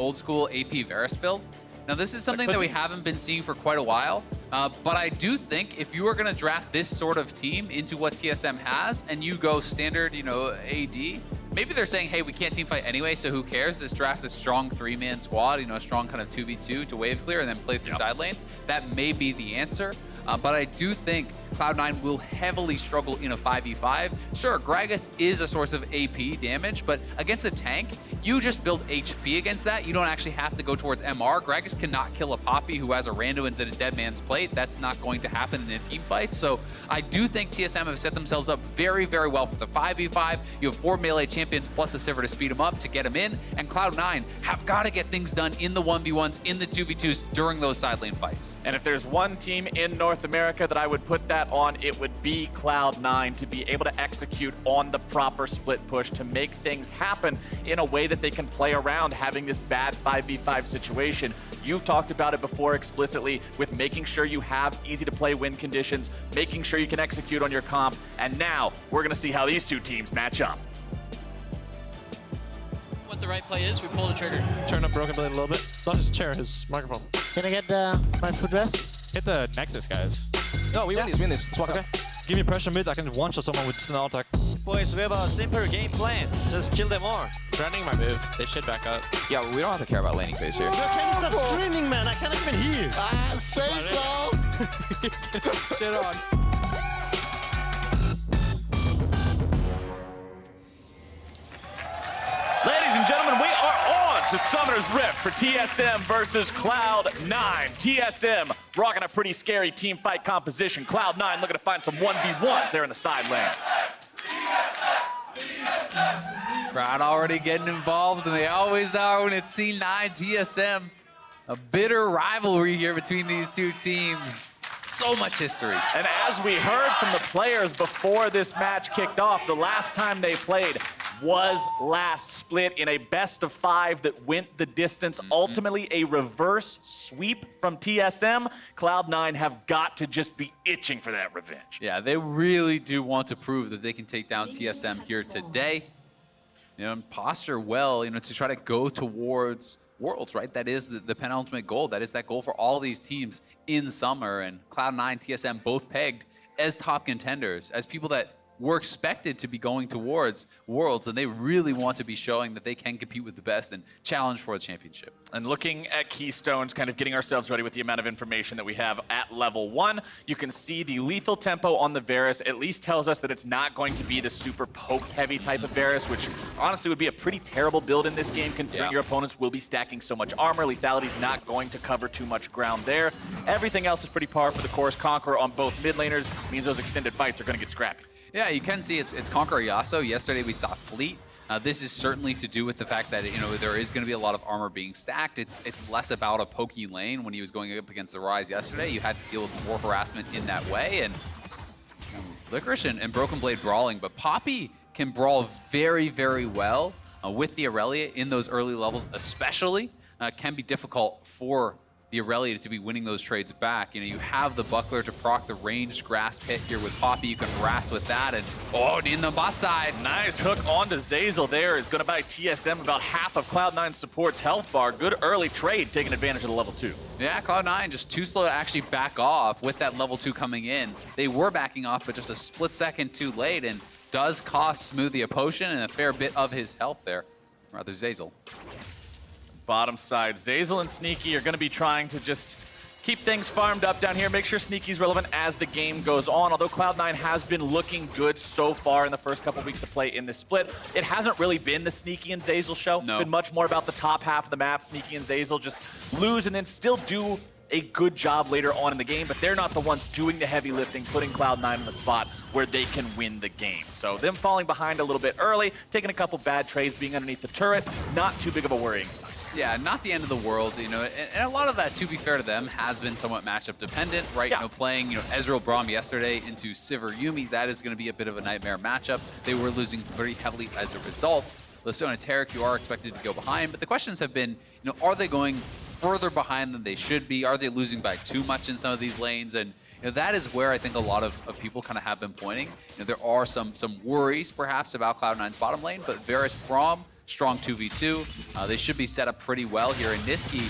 old school AP Varus build. Now, this is something that we haven't been seeing for quite a while, but I do think if you are going to draft this sort of team into what TSM has and you go standard, AD, maybe they're saying, hey, we can't team fight anyway, so who cares? Just draft a strong 3-man squad, a strong kind of 2v2 to wave clear and then play through side lanes. That may be the answer, but I do think Cloud9 will heavily struggle in a 5v5. Sure, Gragas is a source of AP damage, but against a tank, you just build HP against that. You don't actually have to go towards MR. Gragas cannot kill a Poppy who has a Randuin's and a Dead Man's Plate. That's not going to happen in a team fight. So I do think TSM have set themselves up very, very well for the 5v5. You have 4 melee champions plus a Sivir to speed them up, to get them in, and Cloud9 have got to get things done in the 1v1s, in the 2v2s during those side lane fights. And if there's one team in North America that I would put that on, it would be Cloud9, to be able to execute on the proper split push, to make things happen in a way that they can play around having this bad 5v5 situation. You've talked about it before explicitly with making sure you have easy to play win conditions, making sure you can execute on your comp, and now we're going to see how these two teams match up. What the right play is, we pull the trigger. Turn up Broken Blade a little bit. Not his chair, his microphone. Can I get my foot rest? Hit the Nexus, guys. No, we win this. Swap. Okay. Give me pressure mid, I can one-shot someone with just an attack. Boys, we have a simple game plan. Just kill them all. Threatening my move. They should back up. Yeah, we don't have to care about laning phase here. Can you stop screaming, man? I can't even hear. Say so. Shit on. Ladies and gentlemen, we are on to Summer's Rift for TSM versus Cloud9. TSM rocking a pretty scary team fight composition. Cloud9 looking to find some 1v1s there in the side lane. Crowd already getting involved, and they always are when it's C9 TSM. A bitter rivalry here between these two teams. So much history. And as we heard from the players before this match kicked off, the last time they played was last split in a best-of-5 that went the distance. Ultimately, a reverse sweep from TSM. Cloud9 have got to just be itching for that revenge. Yeah, they really do want to prove that they can take down TSM here today. And posture well, to try to go towards Worlds, right? That is the penultimate goal. That is that goal for all these teams in summer. And Cloud9, TSM both pegged as top contenders, as people that were expected to be going towards Worlds, and they really want to be showing that they can compete with the best and challenge for a championship. And looking at Keystones, kind of getting ourselves ready with the amount of information that we have at level 1, you can see the lethal tempo on the Varus at least tells us that it's not going to be the super poke-heavy type of Varus, which honestly would be a pretty terrible build in this game, considering your opponents will be stacking so much armor. Lethality's not going to cover too much ground there. Everything else is pretty par for the course. Conqueror on both mid laners means those extended fights are going to get scrappy. Yeah, you can see it's Conqueror Yasuo. Yesterday we saw Fleet. This is certainly to do with the fact that there is going to be a lot of armor being stacked. It's less about a pokey lane. When he was going up against the Rise yesterday, you had to deal with more harassment in that way. And Licorice and Broken Blade brawling, but Poppy can brawl very, very well with the Aurelia in those early levels, especially. Can be difficult for the Aurelia to be winning those trades back. You have the Buckler to proc the ranged grass pit here with Poppy. You can harass with that, and in the bot side. Nice hook onto Zazel there is going to buy TSM about half of Cloud9's support's health bar. Good early trade, taking advantage of the level 2. Yeah, Cloud9 just too slow to actually back off with that level 2 coming in. They were backing off, but just a split second too late, and does cost Smoothie a potion and a fair bit of his health there. Rather, Zazel. Bottom side, Zazel and Sneaky are going to be trying to just keep things farmed up down here, make sure Sneaky's relevant as the game goes on. Although Cloud9 has been looking good so far in the first couple weeks of play in this split, it hasn't really been the Sneaky and Zazel show. No. It's been much more about the top half of the map. Sneaky and Zazel just lose and then still do a good job later on in the game, but they're not the ones doing the heavy lifting, putting Cloud9 in the spot where they can win the game. So them falling behind a little bit early, taking a couple bad trades, being underneath the turret, not too big of a worrying sign. Yeah, not the end of the world, and a lot of that, to be fair to them, has been somewhat matchup dependent, right? Yeah. Playing, Ezreal Braum yesterday into Sivir Yuumi, that is going to be a bit of a nightmare matchup. They were losing pretty heavily as a result. Lissona Taric, you are expected to go behind, but the questions have been, are they going further behind than they should be? Are they losing by too much in some of these lanes? And that is where I think a lot of people kind of have been pointing. There are some worries perhaps about Cloud9's bottom lane, but Varus Braum strong 2v2. They should be set up pretty well here. And Niski,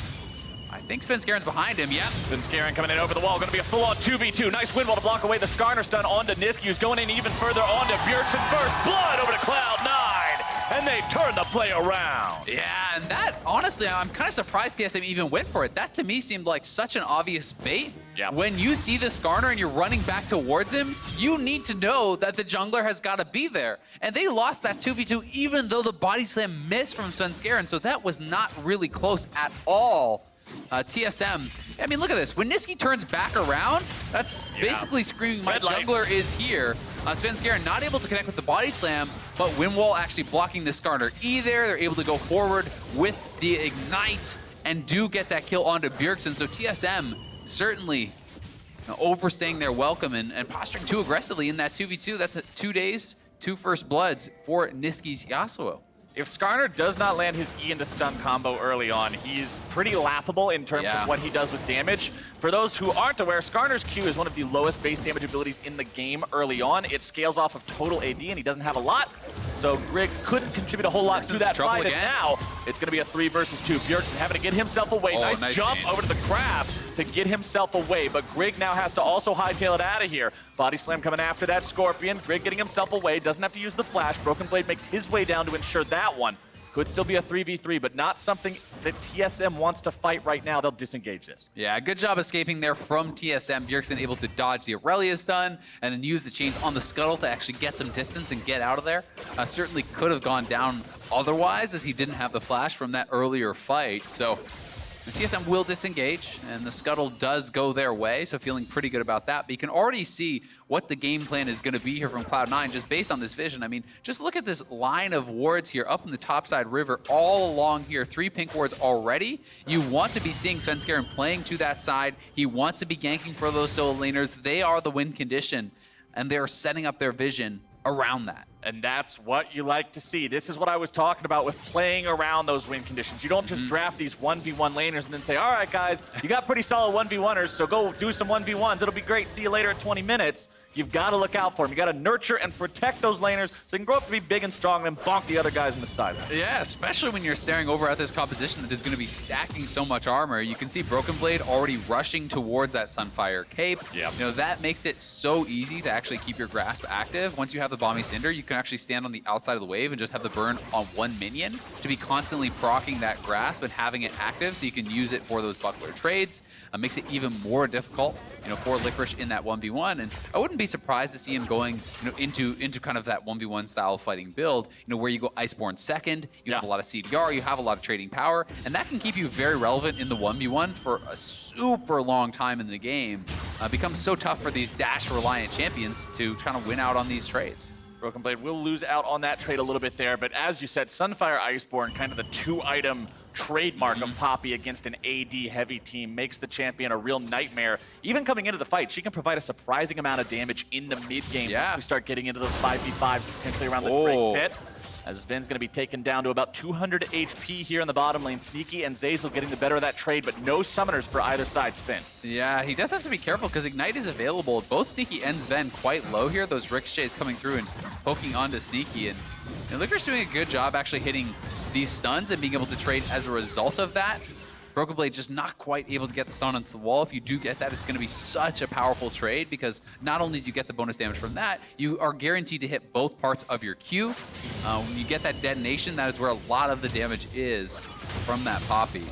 I think Svenskaren's behind him, yep. Svenskaren coming in over the wall, gonna be a full-on 2v2. Nice wind wall to block away the Skarner stun onto Niski, who's going in even further onto Bjergsen. First blood over to Cloud9, and they turn the play around. Yeah, and that, honestly, I'm kind of surprised TSM even went for it. That, to me, seemed like such an obvious bait. Yeah. When you see the Skarner and you're running back towards him, you need to know that the jungler has got to be there. And they lost that 2v2 even though the body slam missed from Svenskaren, so that was not really close at all. TSM, I mean, look at this. When Niski turns back around, that's basically screaming, my Red light. jungler is here. Svenskaren not able to connect with the body slam, but Windwall actually blocking the Skarner E there. They're able to go forward with the Ignite and do get that kill onto Bjergsen. So TSM certainly overstaying their welcome and posturing too aggressively in that 2v2. That's 2 days, 2 first bloods for Niski's Yasuo. If Skarner does not land his E into stun combo early on, he's pretty laughable in terms of what he does with damage. For those who aren't aware, Skarner's Q is one of the lowest base damage abilities in the game early on. It scales off of total AD, and he doesn't have a lot. So Grig couldn't contribute a whole lot to that fight, and now it's going to be a 3 versus 2. Bjergsen having to get himself away. Oh, nice jump over to the craft to get himself away, but Grig now has to also hightail it out of here. Body slam coming after that Scorpion. Grig getting himself away, doesn't have to use the flash. Broken Blade makes his way down to ensure that one. Could still be a 3v3, but not something that TSM wants to fight right now. They'll disengage this. Yeah, good job escaping there from TSM. Bjergsen able to dodge the Aurelia stun and then use the chains on the scuttle to actually get some distance and get out of there. Certainly could have gone down otherwise, as he didn't have the flash from that earlier fight. So the TSM will disengage, and the scuttle does go their way, so feeling pretty good about that. But you can already see what the game plan is going to be here from Cloud9 just based on this vision. I mean, just look at this line of wards here up in the topside river all along here. 3 pink wards already. You want to be seeing Svenskaren playing to that side. He wants to be ganking for those solo laners. They are the win condition, and they're setting up their vision around that. And that's what you like to see. This is what I was talking about with playing around those win conditions. You don't just draft these 1v1 laners and then say, all right, guys, you got pretty solid 1v1ers, so go do some 1v1s. It'll be great. See you later at 20 minutes. You've got to look out for them. You got to nurture and protect those laners so they can grow up to be big and strong and bonk the other guys on the side. Yeah, especially when you're staring over at this composition that is going to be stacking so much armor. You can see Broken Blade already rushing towards that Sunfire Cape. Yep. You know, that makes it so easy to actually keep your grasp active. Once you have the Balmy Cinder, you can actually stand on the outside of the wave and just have the burn on one minion to be constantly proccing that grasp and having it active so you can use it for those buckler trades. Makes it even more difficult, for Licorice in that 1v1. And I wouldn't be surprised to see him going, into kind of that 1v1 style of fighting build, where you go Iceborne second, you have a lot of CDR, you have a lot of trading power, and that can keep you very relevant in the 1v1 for a super long time in the game. Becomes so tough for these dash-reliant champions to kind of win out on these trades. Broken Blade will lose out on that trade a little bit there, but as you said, Sunfire Iceborne, kind of the 2-item trademark of Poppy against an AD-heavy team, makes the champion a real nightmare. Even coming into the fight, she can provide a surprising amount of damage in the mid-game. Yeah. We start getting into those 5v5s, potentially around the Great Pit. As Sven's going to be taken down to about 200 HP here in the bottom lane. Sneaky and Zeyzal getting the better of that trade, but no summoners for either side. Spin. Yeah, he does have to be careful because Ignite is available. Both Sneaky and Sven quite low here. Those ricochets coming through and poking onto Sneaky. And Licorice doing a good job actually hitting these stuns and being able to trade as a result of that. Broken Blade just not quite able to get the stun onto the wall. If you do get that, it's going to be such a powerful trade because not only do you get the bonus damage from that, you are guaranteed to hit both parts of your Q. When you get that detonation, that is where a lot of the damage is from that Poppy.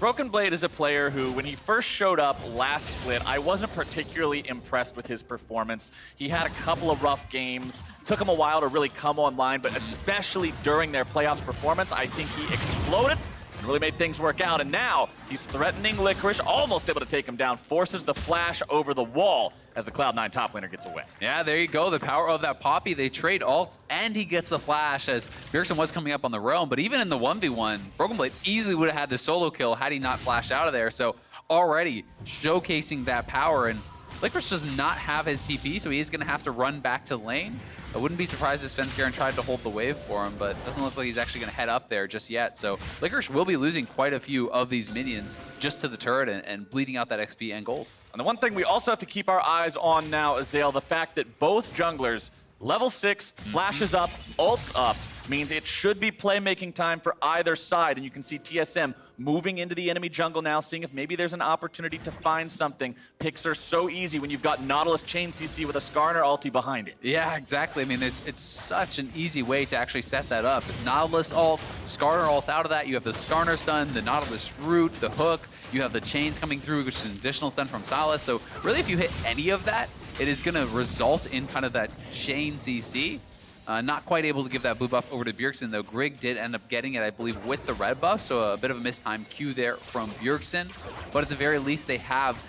Broken Blade is a player who, when he first showed up last split, I wasn't particularly impressed with his performance. He had a couple of rough games. Took him a while to really come online, but especially during their playoffs performance, I think he exploded and really made things work out. And now he's threatening Licorice, almost able to take him down, forces the flash over the wall as the Cloud9 top laner gets away. Yeah, there you go. The power of that Poppy. They trade ults, and he gets the flash as Bjergsen was coming up on the realm. But even in the 1v1, Broken Blade easily would have had the solo kill had he not flashed out of there. So already showcasing that power. And Licorice does not have his TP, so he is going to have to run back to lane. I wouldn't be surprised if Svenskaren tried to hold the wave for him, but it doesn't look like he's actually going to head up there just yet. So Licorice will be losing quite a few of these minions just to the turret and bleeding out that XP and gold. And the one thing we also have to keep our eyes on now, Azael, the fact that both junglers, level 6, flashes up, ults up, means it should be playmaking time for either side. And you can see TSM moving into the enemy jungle now, seeing if maybe there's an opportunity to find something. Picks are so easy when you've got Nautilus Chain CC with a Skarner ulti behind it. Yeah, exactly. I mean, it's such an easy way to actually set that up. Nautilus ult, Skarner ult out of that. You have the Skarner stun, the Nautilus root, the hook. You have the chains coming through, which is an additional stun from Salas. So really, if you hit any of that, it is going to result in kind of that chain CC. Not quite able to give that blue buff over to Bjergsen, though Grig did end up getting it, I believe, with the red buff, so a bit of a mistimed Q there from Bjergsen. But at the very least, they have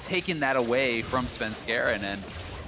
taken that away from Svenskeren, and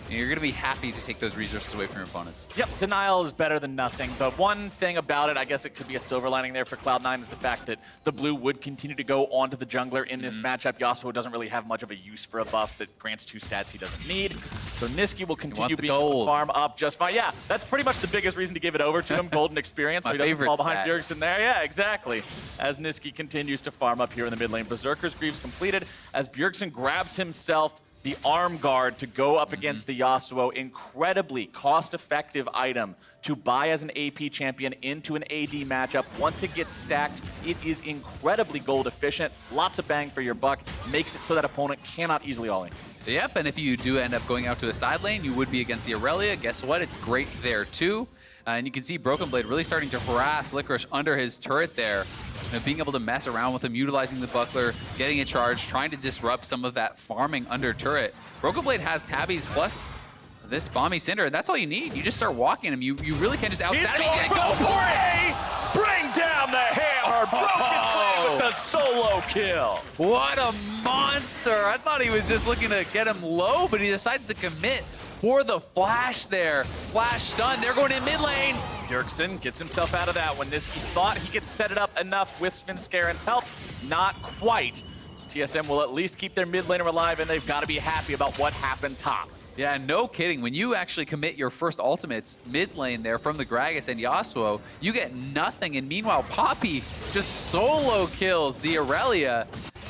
you're going to be happy to take those resources away from your opponents. Yep, denial is better than nothing. But one thing about it, I guess it could be a silver lining there for Cloud9, is the fact that the blue would continue to go onto the jungler in this matchup. Yasuo doesn't really have much of a use for a buff that grants 2 stats he doesn't need. So Niski will continue being able to farm up just fine. Yeah, that's pretty much the biggest reason to give it over to him, golden experience. My so he doesn't favorite fall behind stat. Bjergsen there. Yeah, exactly. As Niski continues to farm up here in the mid lane. Berserker's Greaves completed as Bjergsen grabs himself the arm guard to go up against the Yasuo. Incredibly cost-effective item to buy as an AP champion into an AD matchup. Once it gets stacked, it is incredibly gold efficient. Lots of bang for your buck. Makes it so that opponent cannot easily all in. Yep, and if you do end up going out to a side lane, you would be against the Aurelia. Guess what? It's great there too. And you can see Broken Blade really starting to harass Licorice under his turret there. Being able to mess around with him, utilizing the buckler, getting it charged, trying to disrupt some of that farming under turret. Broken Blade has tabbies plus this Bomby Cinder, and that's all you need. You just start walking him. You really can't just outside him. Go for it! Bring down the hammer! Broken Blade with the solo kill! What a monster! I thought he was just looking to get him low, but he decides to commit for the flash there. Flash stun, they're going in mid lane. Bjergsen gets himself out of that one. Niski thought he could set it up enough with Svenskaren's help. Not quite. So TSM will at least keep their mid laner alive, and they've got to be happy about what happened top. Yeah, no kidding. When you actually commit your first ultimates mid lane there from the Gragas and Yasuo, you get nothing. And meanwhile, Poppy just solo kills the Aurelia.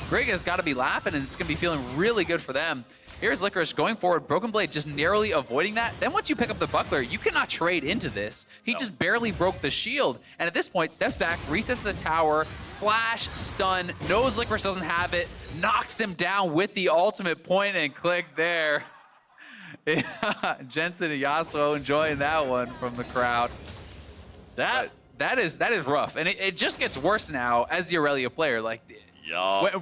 Grig has got to be laughing, and it's going to be feeling really good for them. Here's Licorice going forward. Broken Blade just narrowly avoiding that. Then once you pick up the buckler, you cannot trade into this. He just barely broke the shield. And at this point, steps back, resets the tower, flash, stun, knows Licorice doesn't have it, knocks him down with the ultimate point and click there. Jensen and Yasuo enjoying that one from the crowd. That is rough. And it just gets worse now as the Aurelia player. Like,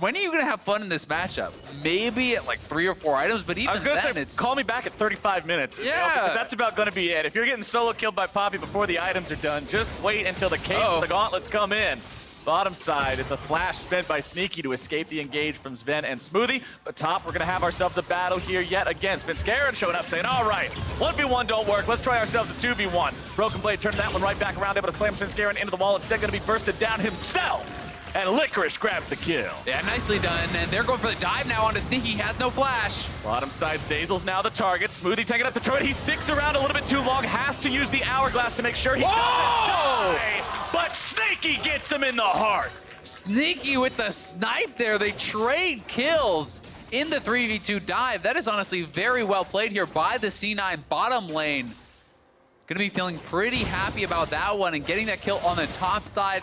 when are you going to have fun in this matchup? Maybe at like 3 or 4 items, but even then it's... Call me back at 35 minutes. Yeah. That's about going to be it. If you're getting solo killed by Poppy before the items are done, just wait until the cape of the gauntlets come in. Bottom side, it's a flash spent by Sneaky to escape the engage from Sven and Smoothie. But top, we're going to have ourselves a battle here yet again. Svenskeren showing up saying, all right, 1v1 don't work. Let's try ourselves a 2v1. Broken Blade turning that one right back around, able to slam Svenskeren into the wall. Instead, going to be bursted down himself. And Licorice grabs the kill. Yeah, nicely done. And they're going for the dive now onto Sneaky. He has no flash. Bottom side, Zazel's now the target. Smoothie taking up the turret. He sticks around a little bit too long. Has to use the hourglass to make sure he doesn't die. But Sneaky gets him in the heart. Sneaky with the snipe there. They trade kills in the 3v2 dive. That is honestly very well played here by the C9 bottom lane. Gonna be feeling pretty happy about that one and getting that kill on the top side.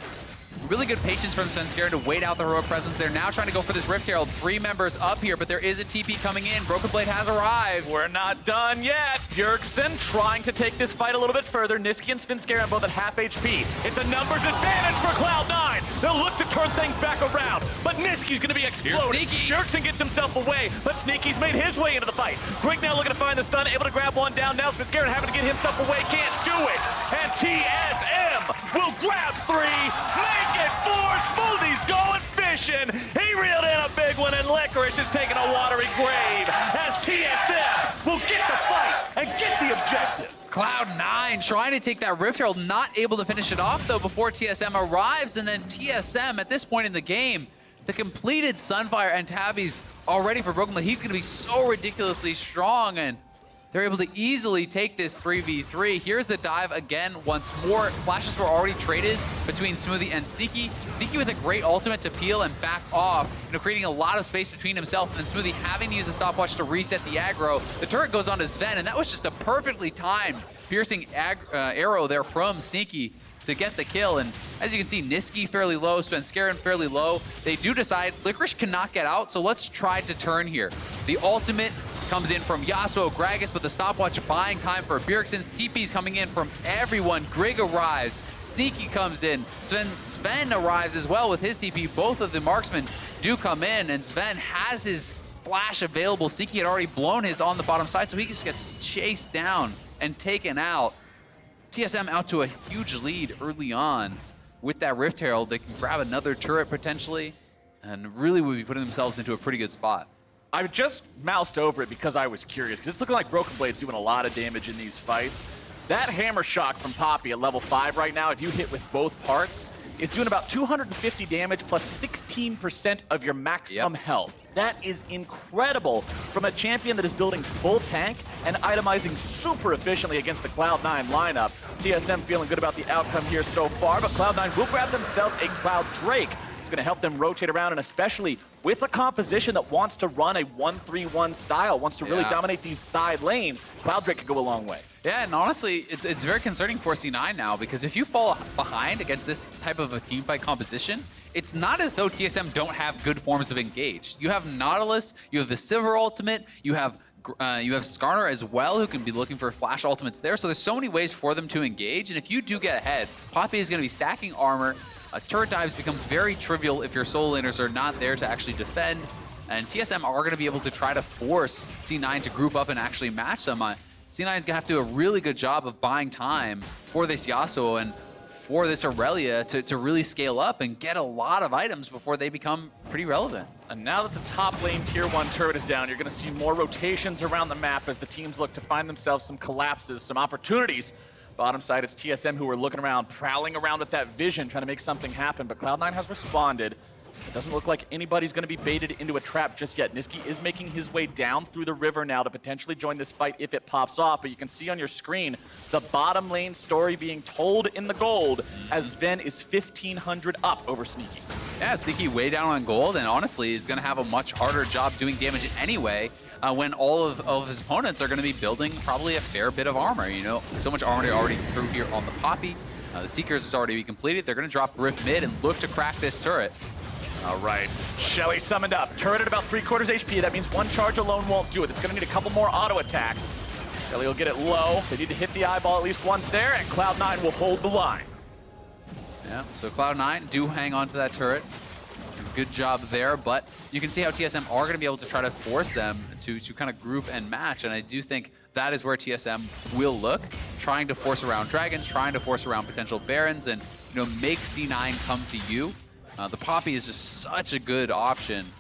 Really good patience from Svenskeren to wait out the heroic presence. They're now trying to go for this Rift Herald. 3 members up here, but there is a TP coming in. Broken Blade has arrived. We're not done yet. Bjergsen trying to take this fight a little bit further. Niski and Svenskeren both at half HP. It's a numbers advantage for Cloud9. They'll look to turn things back around, but Niski's going to be exploding. Bjergsen gets himself away, but Sneaky's made his way into the fight. Grig now looking to find the stun, able to grab one down. Now Svenskeren having to get himself away, can't do it. And TSM will grab 3, make it 4. Smoothie's going fishing. He reeled in a big one, and Licorice is taking a watery grave as TSM will get the fight and get the objective. Cloud9 trying to take that Rift Herald, not able to finish it off though before TSM arrives, and then TSM at this point in the game, the completed Sunfire and Tabby's already for Broken Blade. He's going to be so ridiculously strong, and they're able to easily take this 3v3. Here's the dive again once more. Flashes were already traded between Smoothie and Sneaky. Sneaky with a great ultimate to peel and back off, creating a lot of space between himself and Smoothie having to use a stopwatch to reset the aggro. The turret goes on to Sven, and that was just a perfectly timed piercing arrow there from Sneaky. to get the kill. And as you can see, Niski fairly low, Svenskeren fairly low. They do decide Licorice cannot get out, so let's try to turn here. The ultimate comes in from Yasuo, Gragas, but the stopwatch buying time for Bjergsen's. TP's coming in from everyone. Grig arrives, Sneaky comes in, Sven arrives as well with his TP. Both of the marksmen do come in, and Sven has his flash available. Sneaky had already blown his on the bottom side, so he just gets chased down and taken out. TSM out to a huge lead early on. With that Rift Herald, they can grab another turret potentially, and really would be putting themselves into a pretty good spot. I just moused over it because I was curious, because it's looking like Broken Blade's doing a lot of damage in these fights. That Hammer Shock from Poppy at level 5 right now, if you hit with both parts, is doing about 250 damage plus 16% of your maximum health. That is incredible from a champion that is building full tank and itemizing super efficiently against the Cloud9 lineup. TSM feeling good about the outcome here so far, but Cloud9 will grab themselves a Cloud Drake. It's going to help them rotate around, and especially with a composition that wants to run a 1-3-1 style, wants to really dominate these side lanes, Cloud Drake could go a long way. Yeah, and honestly, it's very concerning for C9 now, because if you fall behind against this type of a teamfight composition, it's not as though TSM don't have good forms of engage. You have Nautilus, you have the Silver Ultimate, you have Skarner as well, who can be looking for flash ultimates there. So there's so many ways for them to engage, and if you do get ahead, Poppy is going to be stacking armor. Turret dives become very trivial if your solo laners are not there to actually defend, and TSM are going to be able to try to force C9 to group up and actually match them. C9 is going to have to do a really good job of buying time for this Yasuo and for this Aurelia to really scale up and get a lot of items before they become pretty relevant. And now that the top lane tier 1 turret is down, you're going to see more rotations around the map as the teams look to find themselves some collapses, some opportunities. Bottom side, it's TSM who are looking around, prowling around with that vision, trying to make something happen, but Cloud9 has responded. It doesn't look like anybody's going to be baited into a trap just yet. Niski is making his way down through the river now to potentially join this fight if it pops off, but you can see on your screen the bottom lane story being told in the gold as Sven is 1,500 up over Sneaky. Yeah, Sneaky way down on gold, and honestly is going to have a much harder job doing damage anyway when all of his opponents are going to be building probably a fair bit of armor. You know, so much armor already through here on the Poppy. The Seekers has already been completed. They're going to drop Rift mid and look to crack this turret. All right, Shelly summoned up. Turret at about 3/4 HP. That means one charge alone won't do it. It's going to need a couple more auto attacks. Shelly will get it low. They need to hit the eyeball at least once there, and Cloud9 will hold the line. Yeah, so Cloud9 do hang on to that turret. Good job there, but you can see how TSM are going to be able to try to force them to kind of group and match, and I do think that is where TSM will look, trying to force around dragons, trying to force around potential barons, and make C9 come to you. The Poppy is just such a good option,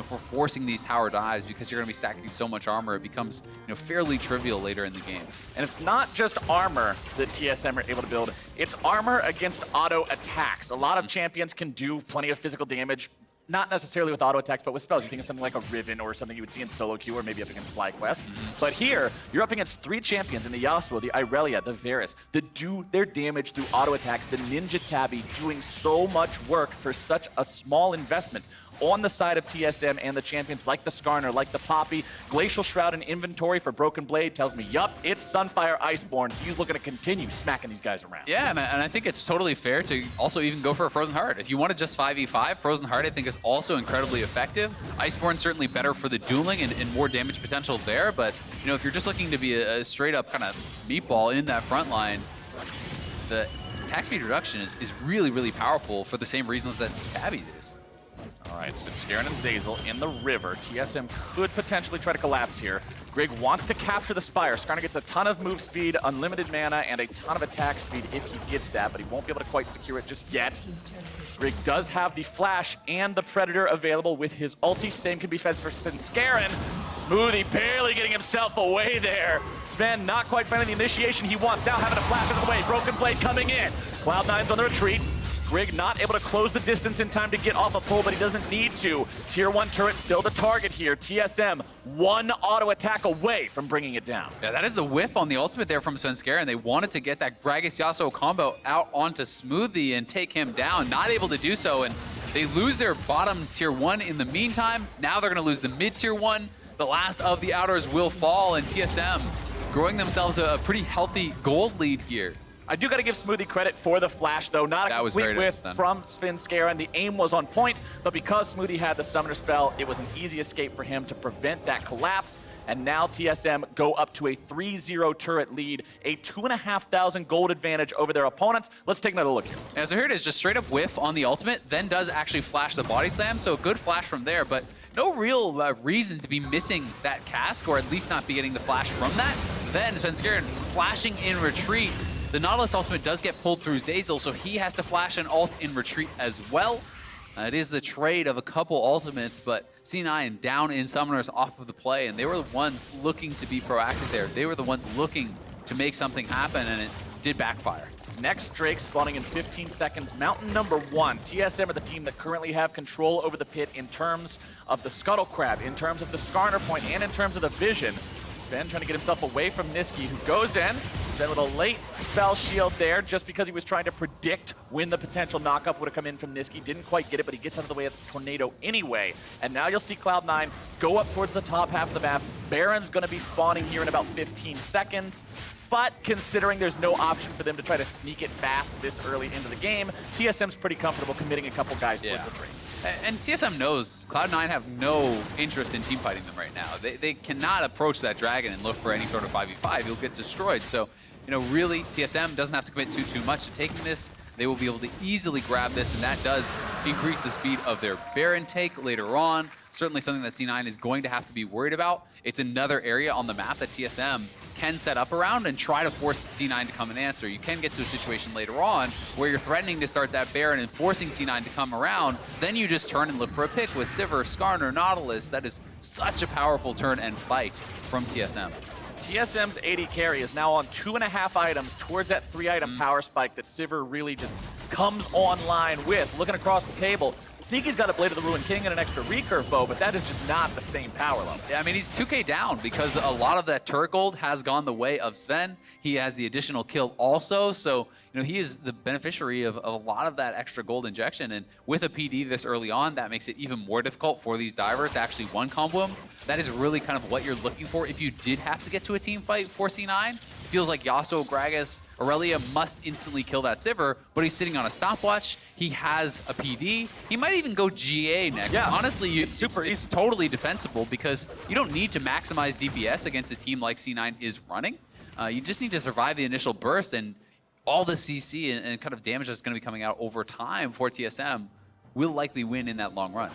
for forcing these tower dives, because you're going to be stacking so much armor. It becomes, fairly trivial later in the game. And it's not just armor that TSM are able to build. It's armor against auto attacks. A lot of champions can do plenty of physical damage, not necessarily with auto attacks, but with spells. You think of something like a Riven or something you would see in solo queue or maybe up against FlyQuest. But here, you're up against 3 champions in the Yasuo, the Irelia, the Varus, that do their damage through auto attacks. The Ninja Tabby doing so much work for such a small investment on the side of TSM and the champions like the Skarner, like the Poppy. Glacial Shroud and inventory for Broken Blade tells me, yup, it's Sunfire Iceborne. He's looking to continue smacking these guys around. Yeah, and I think it's totally fair to also even go for a Frozen Heart. If you want to just 5v5, Frozen Heart I think is also incredibly effective. Iceborne certainly better for the dueling and more damage potential there, but if you're just looking to be a straight up kind of meatball in that front line, the attack speed reduction is really, really powerful for the same reasons that Tabby is. All right, so it's Scarin and Zazel in the river. TSM could potentially try to collapse here. Grig wants to capture the Spire. Skarner gets a ton of move speed, unlimited mana, and a ton of attack speed if he gets that, but he won't be able to quite secure it just yet. Grig does have the Flash and the Predator available with his ulti. Same can be fed for Scarin. Smoothie barely getting himself away there. Sven not quite finding the initiation he wants. Now having a flash out of the way. Broken Blade coming in. Cloud9's on the retreat. Grig not able to close the distance in time to get off a pull, but he doesn't need to. Tier 1 turret still the target here. TSM, one auto attack away from bringing it down. Yeah, that is the whiff on the ultimate there from Svenskeren. They wanted to get that Gragas Yasuo combo out onto Smoothie and take him down. Not able to do so, and they lose their bottom tier 1 in the meantime. Now they're going to lose the mid tier 1. The last of the outers will fall, and TSM growing themselves a pretty healthy gold lead here. I do got to give Smoothie credit for the flash, though. Not a That was complete very nice whiff then. from Svenskeren, and the aim was on point, but because Smoothie had the summoner spell, it was an easy escape for him to prevent that collapse. And now TSM go up to a 3-0 turret lead, a 2,500 gold advantage over their opponents. Let's take another look here. Yeah, so here it is, just straight up whiff on the ultimate, then does actually flash the body slam, so good flash from there, but no real reason to be missing that cask, or at least not be getting the flash from that. Then Svenskeren flashing in retreat. The Nautilus ultimate does get pulled through Zeyzal, so he has to flash an ult in retreat as well. It is the trade of a couple ultimates, but C9 down in summoners off of the play, and they were the ones looking to be proactive there. They were the ones looking to make something happen, and it did backfire. Next, Drake spawning in 15 seconds. Mountain number 1. TSM are the team that currently have control over the pit in terms of the Scuttle Crab, in terms of the Skarner point, and in terms of the vision. Ben trying to get himself away from Niski, who goes in. Then with a late spell shield there, just because he was trying to predict when the potential knockup would have come in from Niski. Didn't quite get it, but he gets out of the way of the tornado anyway. And now you'll see Cloud9 go up towards the top half of the map. Baron's going to be spawning here in about 15 seconds. But considering there's no option for them to try to sneak it fast this early into the game, TSM's pretty comfortable committing a couple guys towards the trade. And TSM knows Cloud9 have no interest in team fighting them right now. They cannot approach that dragon and look for any sort of 5v5. You'll get destroyed. So, you know, really, TSM doesn't have to commit too much to taking this. They will be able to easily grab this, and that does increase the speed of their Baron take later on. Certainly something that C9 is going to have to be worried about. It's another area on the map that TSM can set up around and try to force C9 to come and answer. You can get to a situation later on where you're threatening to start that Baron and forcing C9 to come around. Then you just turn and look for a pick with Sivir, Skarner, Nautilus. That is such a powerful turn and fight from TSM. TSM's AD carry is now on 2.5 items towards that 3-item power spike that Sivir really just comes online with. Looking across the table, Sneaky's got a Blade of the Ruined King and an extra recurve bow, but that is just not the same power level. Yeah, I mean, he's 2k down because a lot of that turret gold has gone the way of Sven. He has the additional kill also, so you know he is the beneficiary of a lot of that extra gold injection. And with a PD this early on, that makes it even more difficult for these divers to actually one-combo him. That is really kind of what you're looking for if you did have to get to a team fight for C9. It feels like Yasuo, Gragas, Aurelia must instantly kill that Sivir, but he's sitting on a stopwatch. He has a PD. He might even go GA next. Yeah, honestly, it's totally defensible because you don't need to maximize DPS against a team like C9 is running. You just need to survive the initial burst, and all the CC and kind of damage that's going to be coming out over time for TSM will likely win in that long run.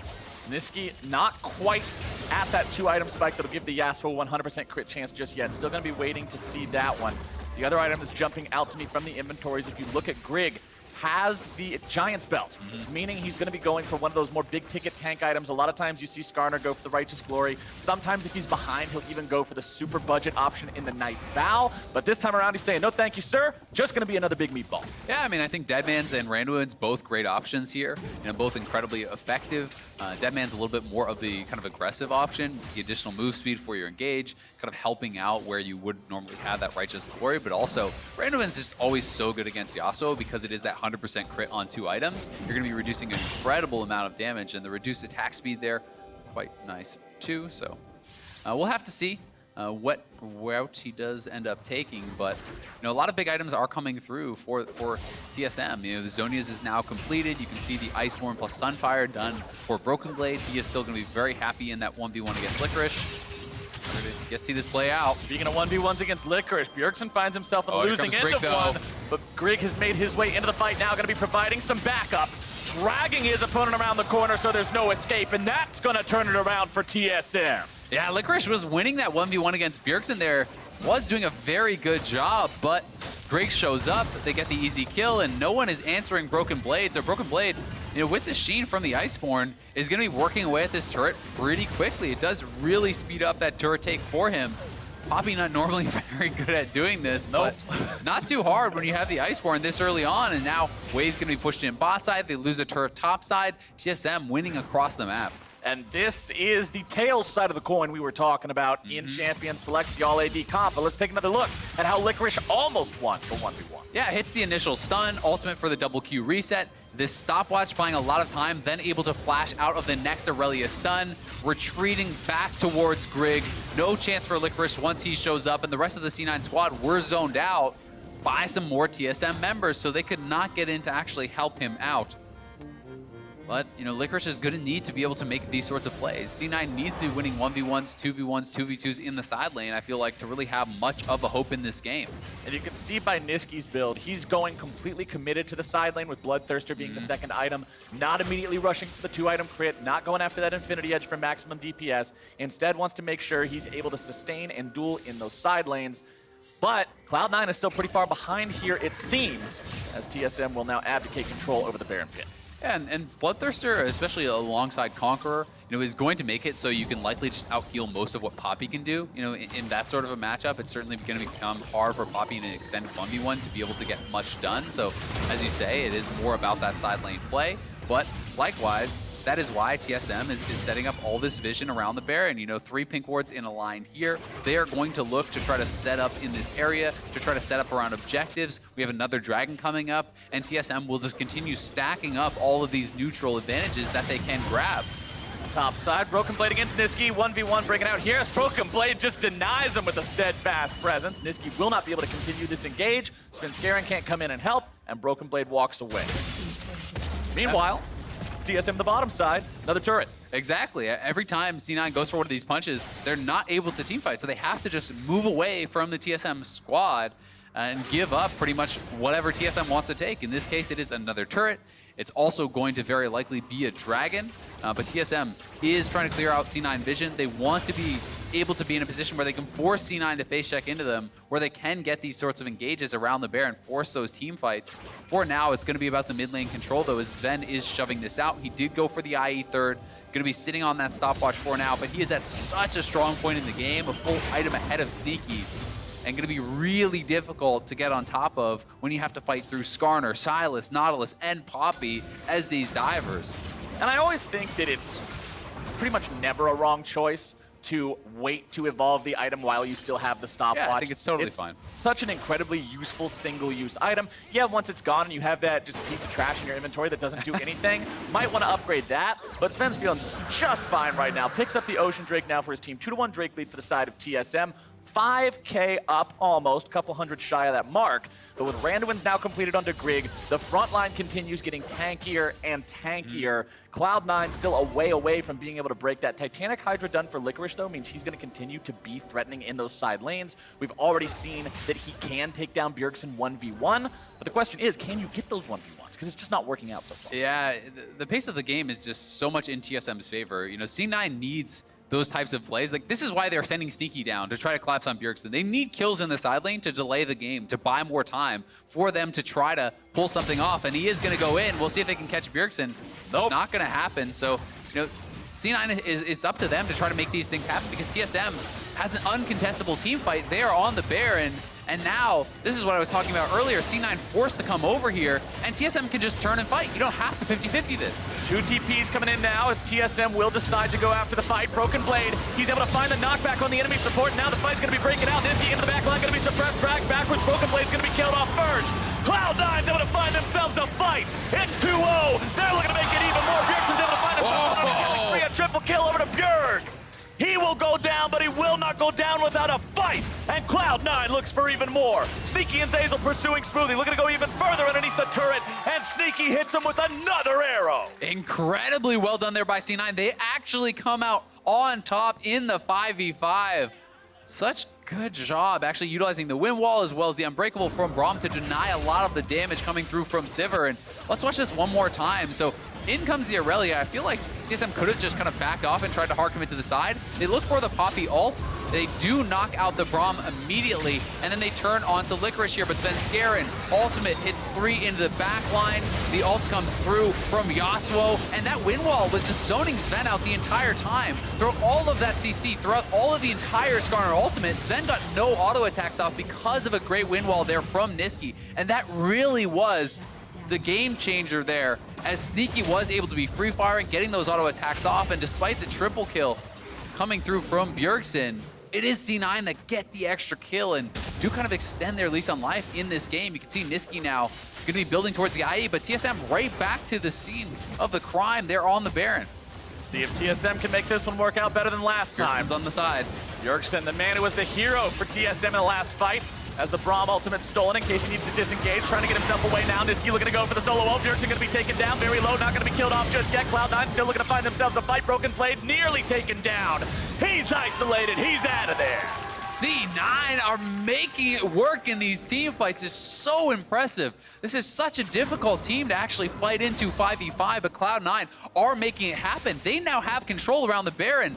Niski not quite at that 2-item spike that'll give the Yasuo 100% crit chance just yet. Still going to be waiting to see that one. The other item that's jumping out to me from the inventories, if you look at Grig, has the Giant's Belt, meaning he's going to be going for one of those more big-ticket tank items. A lot of times you see Skarner go for the Righteous Glory. Sometimes if he's behind, he'll even go for the super budget option in the Knight's Vow. But this time around, he's saying, no thank you, sir. Just going to be another big meatball. Yeah, I mean, I think Deadman's and Randuin's both great options here. You know, both incredibly effective. Deadman's a little bit more of the kind of aggressive option, the additional move speed for your engage, kind of helping out where you would normally have that Righteous Glory, but also Randuin's just always so good against Yasuo because it is that 100% crit on 2 items. You're going to be reducing an incredible amount of damage, and the reduced attack speed there, quite nice too. So we'll have to see what route he does end up taking, but you know, a lot of big items are coming through for TSM. You know, the Zonia's is now completed. You can see the Iceborne plus Sunfire done for Broken Blade. He is still going to be very happy in that 1v1 against Licorice. We're going to get to see this play out. Speaking of 1v1s against Licorice, Bjergsen finds himself in the losing end of one, but Grig has made his way into the fight now, going to be providing some backup, dragging his opponent around the corner so there's no escape, and that's going to turn it around for TSM. Yeah, Licorice was winning that 1v1 against Bjergsen there, was doing a very good job, but Grig shows up, they get the easy kill, and no one is answering Broken Blade. So Broken Blade, you know, with the Sheen from the Iceborne, is going to be working away at this turret pretty quickly. It does really speed up that turret take for him. Poppy not normally very good at doing this, but not too hard when you have the Iceborne this early on, and now Wave's going to be pushed in bot side, they lose a turret top side, TSM winning across the map. And this is the tails side of the coin we were talking about in Champion Select, the All-AD comp. But let's take another look at how Licorice almost won the 1v1. Yeah, hits the initial stun, ultimate for the double Q reset. This stopwatch buying a lot of time, then able to flash out of the next Aurelia stun, retreating back towards Grig. No chance for Licorice once he shows up, and the rest of the C9 squad were zoned out. by some more TSM members, so they could not get in to actually help him out. But, you know, Licorice is going to need to be able to make these sorts of plays. C9 needs to be winning 1v1s, 2v1s, 2v2s in the side lane, I feel like, to really have much of a hope in this game. And you can see by Niski's build, he's going completely committed to the side lane with Bloodthirster being the second item, not immediately rushing for the 2-item crit, not going after that Infinity Edge for maximum DPS. Instead wants to make sure he's able to sustain and duel in those side lanes. But Cloud9 is still pretty far behind here, it seems, as TSM will now abdicate control over the Baron pit. Yeah, and Bloodthirster, especially alongside Conqueror, you know, is going to make it so you can likely just out-heal most of what Poppy can do. You know, in that sort of a matchup, it's certainly going to become hard for Poppy in an extended 1v1 to be able to get much done. So, as you say, it is more about that side lane play. But likewise, that is why TSM is setting up all this vision around the Baron. You know, 3 pink wards in a line here. They are going to look to try to set up in this area, to try to set up around objectives. We have another dragon coming up, and TSM will just continue stacking up all of these neutral advantages that they can grab. Top side, Broken Blade against Niski, 1v1 breaking out here as Broken Blade just denies him with a steadfast presence. Niski will not be able to continue this engage. Svenskeren can't come in and help, and Broken Blade walks away. Meanwhile, TSM the bottom side, another turret. Exactly. Every time C9 goes for one of these punches, they're not able to teamfight, so they have to just move away from the TSM squad and give up pretty much whatever TSM wants to take. In this case, it is another turret. It's also going to very likely be a dragon, but TSM is trying to clear out C9 vision. They want to be able to be in a position where they can force C9 to face check into them, where they can get these sorts of engages around the Baron, force those team fights. For now, it's going to be about the mid lane control, though, as Sven is shoving this out. He did go for the IE third, going to be sitting on that stopwatch for now, but he is at such a strong point in the game, a full item ahead of Sneaky, and going to be really difficult to get on top of when you have to fight through Skarner, Silas, Nautilus, and Poppy as these divers. And I always think that it's pretty much never a wrong choice to wait to evolve the item while you still have the stopwatch. Yeah, I think it's totally fine. Such an incredibly useful single-use item. Yeah, once it's gone and you have that just piece of trash in your inventory that doesn't do anything, might want to upgrade that. But Sven's feeling just fine right now. Picks up the Ocean Drake now for his team. 2-1 Drake lead for the side of TSM. 5K up almost, couple hundred shy of that mark. But with Randuin's now completed onto Grig, the front line continues getting tankier and tankier. Cloud9 still a way away from being able to break that. Titanic Hydra done for Licorice, though, means he's going to continue to be threatening in those side lanes. We've already seen that he can take down Bjergsen 1v1. But the question is, can you get those 1v1s? Because it's just not working out so far. Yeah, the pace of the game is just so much in TSM's favor. You know, C9 needs those types of plays. Like, this is why they're sending Sneaky down to try to collapse on Bjergsen. They need kills in the side lane to delay the game, to buy more time for them to try to pull something off. And he is going to go in. We'll see if they can catch Bjergsen. Nope. Not going to happen. So, you know, C9 it's up to them to try to make these things happen because TSM has an uncontestable team fight. They are on the Baron. And now, this is what I was talking about earlier, C9 forced to come over here, and TSM can just turn and fight. You don't have to 50-50 this. 2 TPs coming in now as TSM will decide to go after the fight. Broken Blade, he's able to find the knockback on the enemy support. Now the fight's going to be breaking out. Niski into the back line, going to be suppressed, dragged backwards. Broken Blade's going to be killed off first. Cloud9's able to find themselves a fight. It's 2-0. They're looking to make it even more. Bjergsen's able to find himself a triple kill over to Bjerg. He will go down, but he will not go down without a fight. And Cloud9 looks for even more. Sneaky and Zazel pursuing smoothly, looking to go even further underneath the turret, and Sneaky hits him with another arrow. Incredibly well done there by C9. They actually come out on top in the 5v5. Such good job actually utilizing the wind wall as well as the unbreakable from Braum to deny a lot of the damage coming through from Sivir. And let's watch this one more time. So in comes the Aurelia. I feel like TSM could have just kind of backed off and tried to hard commit to the side. They look for the Poppy ult. They do knock out the Braum immediately, and then they turn onto Licorice here, but Svenskeren ultimate hits 3 into the back line. The ult comes through from Yasuo, and that wind wall was just zoning Sven out the entire time. Through all of that CC, throughout all of the entire Skarner ultimate, Sven got no auto attacks off because of a great wind wall there from Niski, and that really was the game changer there, as Sneaky was able to be free firing, getting those auto attacks off, and despite the triple kill coming through from Bjergsen, it is C9 that get the extra kill and do kind of extend their lease on life in this game. You can see Niski now going to be building towards the IE, but TSM right back to the scene of the crime. They're on the Baron. See if TSM can make this one work out better than last time. Bjergsen's on the side. Bjergsen, the man who was the hero for TSM in the last fight, As the Braum ultimate stolen in case he needs to disengage, trying to get himself away now. Niski looking to go for the solo ult. Bjergsen going to be taken down, very low, not going to be killed off just yet. Cloud9 still looking to find themselves a fight. Broken Blade nearly taken down. He's isolated, he's out of there. C9 are making it work in these team fights. It's so impressive. This is such a difficult team to actually fight into 5v5, but Cloud9 are making it happen. They now have control around the Baron,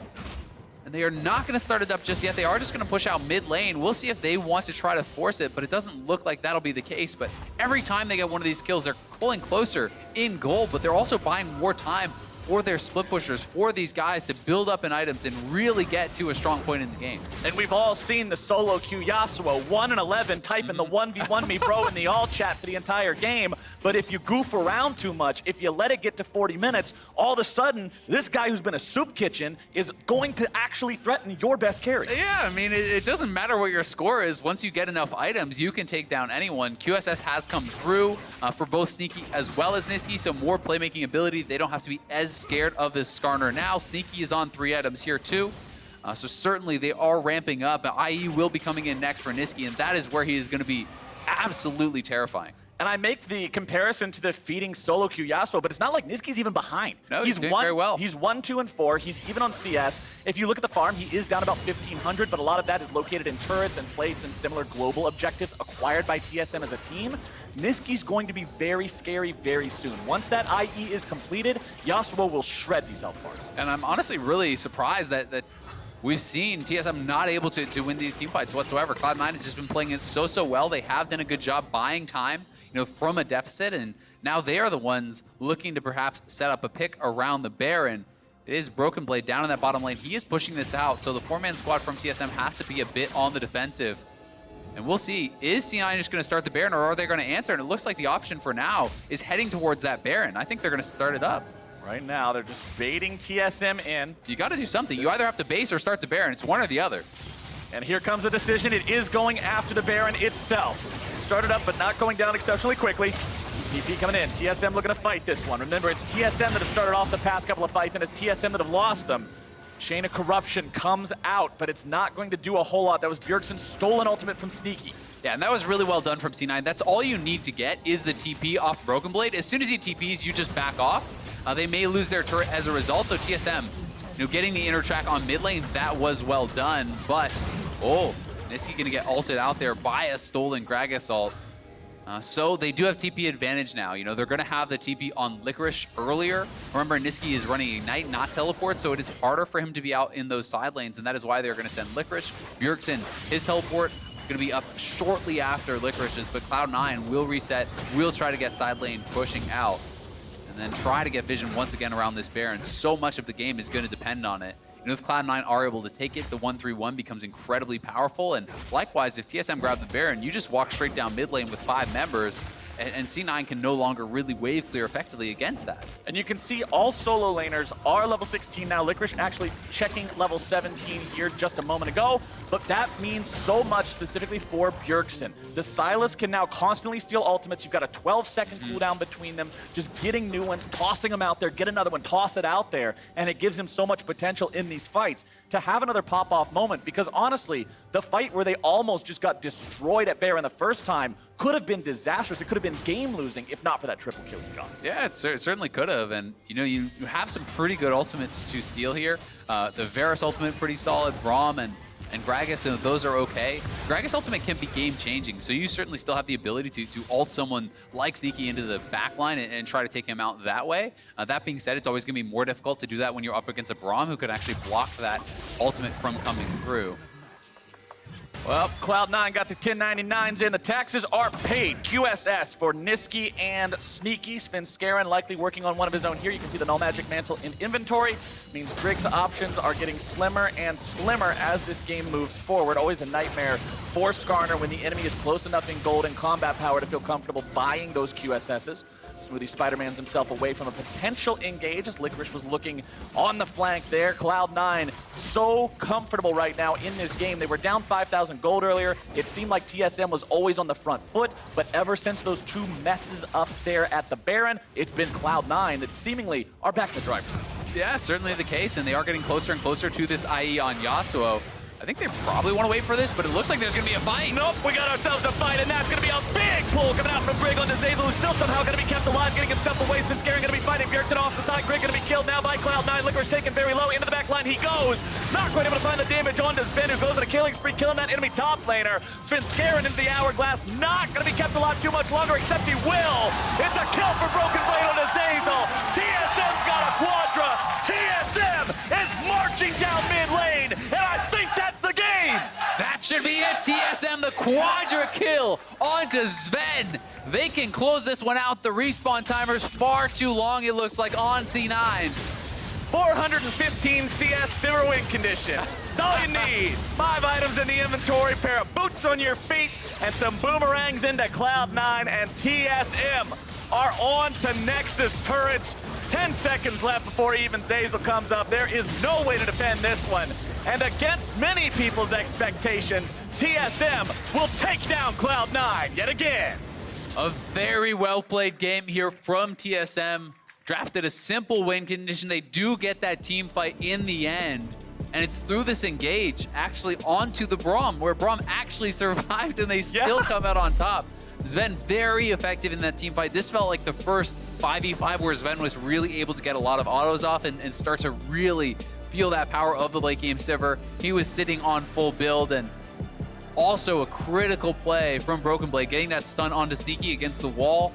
and they are not going to start it up just yet. They are just going to push out mid lane. We'll see if they want to try to force it, but it doesn't look like that'll be the case. But every time they get one of these kills, they're pulling closer in gold, but they're also buying more time for their split pushers, for these guys to build up in items and really get to a strong point in the game. And we've all seen the solo queue Yasuo, 1 and 11, typing the 1v1 me bro in the all chat for the entire game. But if you goof around too much, if you let it get to 40 minutes, all of a sudden, this guy who's been a soup kitchen is going to actually threaten your best carry. Yeah, I mean, it doesn't matter what your score is. Once you get enough items, you can take down anyone. QSS has come through for both Sneaky as well as Niski, so more playmaking ability. They don't have to be as scared of this Skarner now. Sneaky is on 3 items here too. So certainly they are ramping up. IE will be coming in next for Niski, and that is where he is going to be absolutely terrifying. And I make the comparison to the feeding solo queue Yasuo, but it's not like Niski's even behind. No, he's doing very well. He's 1, 2, and 4. He's even on CS. If you look at the farm, he is down about 1,500, but a lot of that is located in turrets and plates and similar global objectives acquired by TSM as a team. Niski's going to be very scary very soon. Once that IE is completed, Yasuo will shred these health bars. And I'm honestly really surprised that we've seen TSM not able to win these team fights whatsoever. Cloud9 has just been playing it so well. They have done a good job buying time, from a deficit, and now they are the ones looking to perhaps set up a pick around the Baron. It is Broken Blade down in that bottom lane. He is pushing this out, so the 4-man squad from TSM has to be a bit on the defensive. And we'll see, is C9 just going to start the Baron, or are they going to answer? And it looks like the option for now is heading towards that Baron. I think they're going to start it up. Right now, they're just baiting TSM in. You got to do something. You either have to base or start the Baron. It's one or the other. And here comes the decision. It is going after the Baron itself. Started up, but not going down exceptionally quickly. TP coming in. TSM looking to fight this one. Remember, it's TSM that have started off the past couple of fights, and it's TSM that have lost them. Chain of Corruption comes out, but it's not going to do a whole lot. That was Bjergsen's stolen ultimate from Sneaky. Yeah, and that was really well done from C9. That's all you need to get is the TP off Broken Blade. As soon as he TPs, you just back off. They may lose their turret as a result, so TSM, getting the inner track on mid lane, that was well done, but, Niski gonna get ulted out there by a stolen Gragas ult. So they do have TP advantage now. They're gonna have the TP on Licorice earlier. Remember, Niski is running Ignite, not Teleport, so it is harder for him to be out in those side lanes, and that is why they're gonna send Licorice. Bjergsen, his Teleport, gonna be up shortly after Licorice's, but Cloud9 will reset, will try to get side lane pushing out, and then try to get vision once again around this Baron. So much of the game is gonna depend on it. If Cloud9 are able to take it, the 1-3-1 becomes incredibly powerful. And likewise, if TSM grab the Baron, you just walk straight down mid lane with 5 members, and C9 can no longer really wave clear effectively against that. And you can see all solo laners are level 16 now. Licorice actually checking level 17 here just a moment ago, but that means so much specifically for Bjergsen. The Sylas can now constantly steal ultimates. You've got a 12-second cooldown between them, just getting new ones, tossing them out there, get another one, toss it out there, and it gives him so much potential in these fights to have another pop-off moment, because honestly, the fight where they almost just got destroyed at Baron the first time could have been disastrous. It could have been game-losing if not for that triple kill you got. Yeah, it certainly could have, and you have some pretty good ultimates to steal here. The Varus ultimate pretty solid, Braum and Gragas, those are okay. Gragas ultimate can be game-changing, so you certainly still have the ability to ult someone like Sneaky into the backline and try to take him out that way. That being said, it's always going to be more difficult to do that when you're up against a Braum who could actually block that ultimate from coming through. Well, Cloud9 got the 1099s in. The taxes are paid. QSS for Niski and Sneaky. Svenskeren likely working on one of his own here. You can see the Null Magic Mantle in inventory. Means Grig's options are getting slimmer and slimmer as this game moves forward. Always a nightmare for Skarner when the enemy is close enough in gold and combat power to feel comfortable buying those QSSs. Smoothie Spider-Man's himself away from a potential engage as Licorice was looking on the flank there. Cloud9 so comfortable right now in this game. They were down 5,000 gold earlier. It seemed like TSM was always on the front foot, but ever since those 2 messes up there at the Baron, it's been Cloud9 that seemingly are back to the driver's seat. Yeah, certainly the case, and they are getting closer and closer to this IE on Yasuo. I think they probably want to wait for this, but it looks like there's going to be a fight. Nope, we got ourselves a fight, and that's going to be a big pull coming out from Grig onto Zazel, who's still somehow going to be kept alive, getting himself away. Spin Scary going to be fighting Bjergsen off the side. Grig going to be killed now by Cloud9. Licorice taken very low into the back line. He goes. Not quite able to find the damage onto Sven, who goes on a killing spree, killing that enemy top laner. Spin Scary into the hourglass. Not going to be kept alive too much longer, except he will. It's a kill for Broken Blade onto Zazel. TSM's got a quadra. TSM is marching down mid lane, and I think that's the game. That should be it. TSM, the quadra kill onto Sven. They can close this one out. The respawn timer's far too long, it looks like, on C9. 415 CS silver win condition. It's all you need. 5 items in the inventory, pair of boots on your feet, and some boomerangs into Cloud9, and TSM are on to Nexus turrets. 10 seconds left before even Zazel comes up. There is no way to defend this one. And against many people's expectations, TSM will take down Cloud9 yet again. A very well-played game here from TSM. Drafted a simple win condition. They do get that team fight in the end. And it's through this engage, actually onto the Braum, where Braum actually survived and they still come out on top. Sven very effective in that team fight. This felt like the first 5v5 where Sven was really able to get a lot of autos off and start to really feel that power of the late game Sivir. He was sitting on full build, and also a critical play from Broken Blade. Getting that stun onto Sneaky against the wall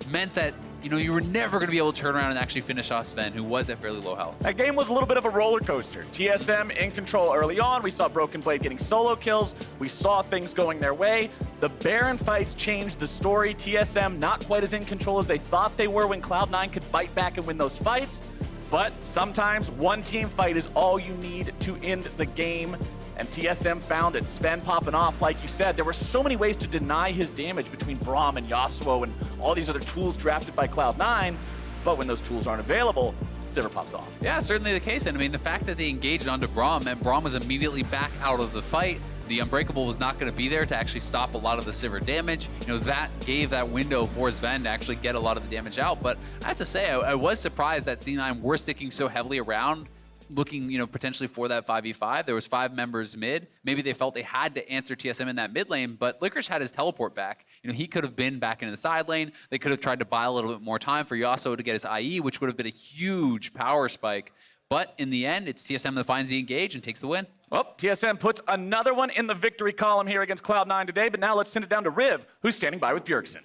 meant that you were never going to be able to turn around and actually finish off Sven, who was at fairly low health. That game was a little bit of a roller coaster. TSM in control early on. We saw Broken Blade getting solo kills. We saw things going their way. The Baron fights changed the story. TSM not quite as in control as they thought they were when Cloud9 could bite back and win those fights. But sometimes one team fight is all you need to end the game. And TSM found it. Sven popping off, like you said. There were so many ways to deny his damage between Braum and Yasuo and all these other tools drafted by Cloud9. But when those tools aren't available, Sivir pops off. Yeah, certainly the case. And I mean, the fact that they engaged onto Braum and Braum was immediately back out of the fight, the Unbreakable was not going to be there to actually stop a lot of the Sivir damage. That gave that window for Sven to actually get a lot of the damage out. But I have to say, I was surprised that C9 were sticking so heavily around, looking, potentially for that 5v5. There was 5 members mid. Maybe they felt they had to answer TSM in that mid lane, but Licorice had his teleport back. He could have been back into the side lane. They could have tried to buy a little bit more time for Yasuo to get his IE, which would have been a huge power spike. But in the end, it's TSM that finds the engage and takes the win. Well, TSM puts another one in the victory column here against Cloud9 today, but now let's send it down to Riv, who's standing by with Bjergsen.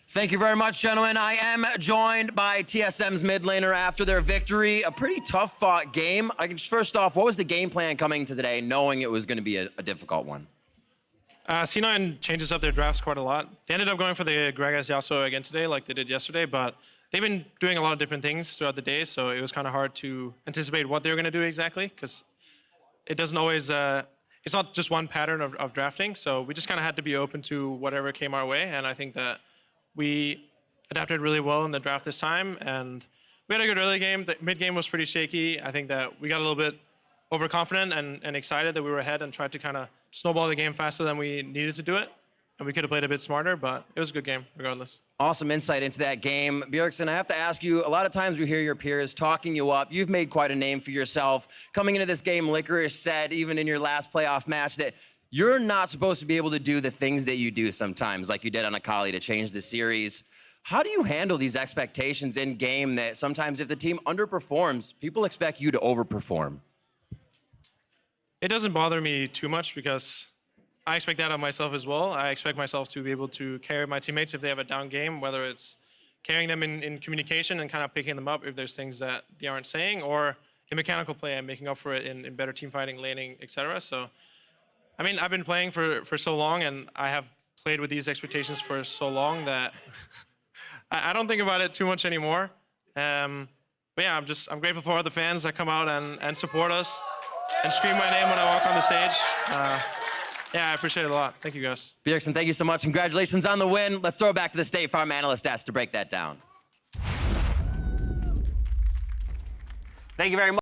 Thank you very much, gentlemen. I am joined by TSM's mid laner after their victory. A pretty tough fought game. First off, what was the game plan coming to today, knowing it was going to be a difficult one? C9 changes up their drafts quite a lot. They ended up going for the Gragas Yasuo again today, like they did yesterday, but they've been doing a lot of different things throughout the day, so it was kind of hard to anticipate what they were going to do exactly, because it doesn't always, it's not just one pattern of drafting, so we just kind of had to be open to whatever came our way, and I think that we adapted really well in the draft this time, and we had a good early game. The mid game was pretty shaky. I think that we got a little bit overconfident and excited that we were ahead and tried to kind of snowball the game faster than we needed to do it. And we could have played a bit smarter, but it was a good game regardless. Awesome insight into that game. Bjergsen, I have to ask you, a lot of times we hear your peers talking you up. You've made quite a name for yourself. Coming into this game, Licorice said, even in your last playoff match, that you're not supposed to be able to do the things that you do sometimes, like you did on Akali to change the series. How do you handle these expectations in game that sometimes if the team underperforms, people expect you to overperform? It doesn't bother me too much because I expect that of myself as well. I expect myself to be able to carry my teammates if they have a down game, whether it's carrying them in communication and kind of picking them up if there's things that they aren't saying, or in mechanical play and making up for it in better team fighting, laning, etc. So, I mean, I've been playing for so long, and I have played with these expectations for so long that I don't think about it too much anymore. But yeah, I'm grateful for all the fans that come out and support us and scream my name when I walk on the stage. Yeah, I appreciate it a lot. Thank you, guys. Bjergsen, thank you so much. Congratulations on the win. Let's throw it back to the State Farm analyst desk to break that down. Thank you very much.